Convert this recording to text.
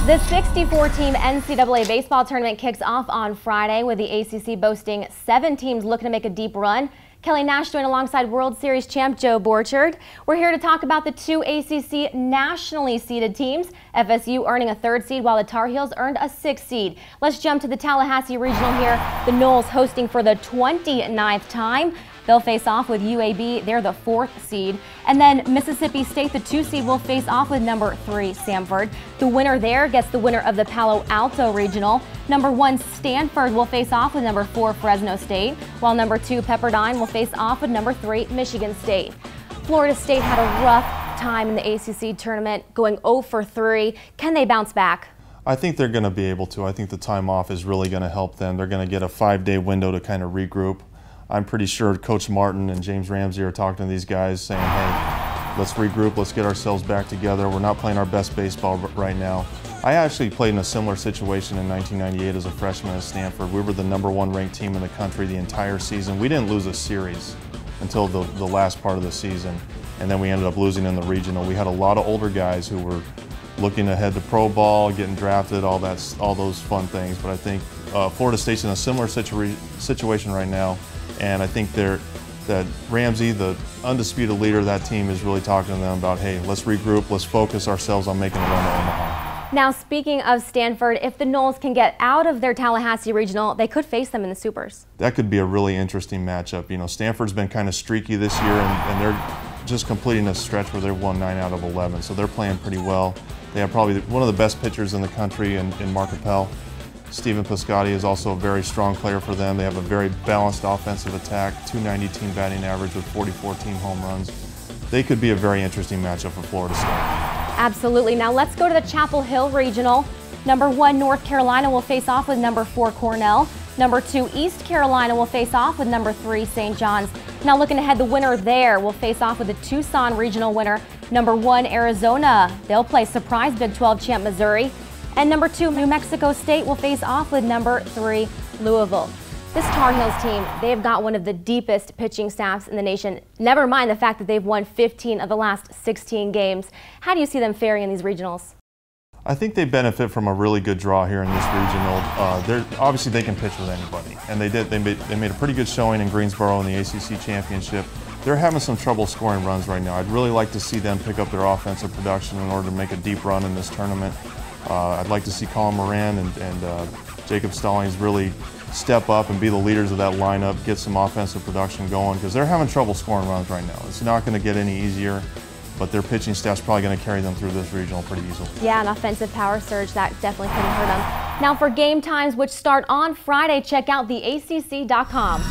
The 64-team NCAA baseball tournament kicks off on Friday with the ACC boasting 7 teams looking to make a deep run. Kelly Nash joined alongside World Series champ Joe Borchard. We're here to talk about the 2 ACC nationally seeded teams, FSU earning a 3rd seed while the Tar Heels earned a 6th seed. Let's jump to the Tallahassee Regional here. The Noles hosting for the 29th time. They'll face off with UAB, they're the 4th seed. And then Mississippi State, the 2 seed, will face off with number 3 Samford. The winner there gets the winner of the Palo Alto Regional. Number 1 Stanford will face off with number 4 Fresno State, while number 2 Pepperdine will face off with number 3 Michigan State. Florida State had a rough time in the ACC tournament, going 0 for 3. Can they bounce back? I think they're going to be able to. I think the time off is really going to help them. They're going to get a 5-day window to kind of regroup. I'm pretty sure Coach Martin and James Ramsey are talking to these guys saying, hey, let's regroup, let's get ourselves back together. We're not playing our best baseball right now. I actually played in a similar situation in 1998 as a freshman at Stanford. We were the #1 ranked team in the country the entire season. We didn't lose a series until the last part of the season, and then we ended up losing in the regional. We had a lot of older guys who were looking ahead to pro ball, getting drafted, all those fun things. But I think Florida State's in a similar situation right now. And I think that Ramsey, the undisputed leader of that team, is really talking to them about, hey, let's regroup, let's focus ourselves on making a run to Omaha. Now, speaking of Stanford, if the Noles can get out of their Tallahassee Regional, they could face them in the Supers. That could be a really interesting matchup. You know, Stanford's been kind of streaky this year, and they're just completing a stretch where they've won 9 out of 11, so they're playing pretty well. They have probably one of the best pitchers in the country in Mark Appel. Stephen Piscotty is also a very strong player for them. They have a very balanced offensive attack, .290 team batting average with 44 team home runs. They could be a very interesting matchup for Florida State. Absolutely. Now let's go to the Chapel Hill Regional. Number 1 North Carolina will face off with number 4 Cornell. Number 2 East Carolina will face off with number 3 St. John's. Now looking ahead, the winner there will face off with the Tucson Regional winner, number 1 Arizona. They'll play surprise Big 12 champ Missouri. And number 2, New Mexico State will face off with number 3, Louisville. This Tar Heels team, they've got one of the deepest pitching staffs in the nation. Never mind the fact that they've won 15 of the last 16 games. How do you see them faring in these regionals? I think they benefit from a really good draw here in this regional. Obviously, they can pitch with anybody, and they did. They made a pretty good showing in Greensboro in the ACC championship. They're having some trouble scoring runs right now. I'd really like to see them pick up their offensive production in order to make a deep run in this tournament. I'd like to see Colin Moran and Jacob Stallings really step up and be the leaders of that lineup, get some offensive production going, because they're having trouble scoring runs right now. It's not going to get any easier, but their pitching staff's probably going to carry them through this regional pretty easily. Yeah, an offensive power surge, that definitely couldn't hurt them. Now for game times, which start on Friday, check out theacc.com.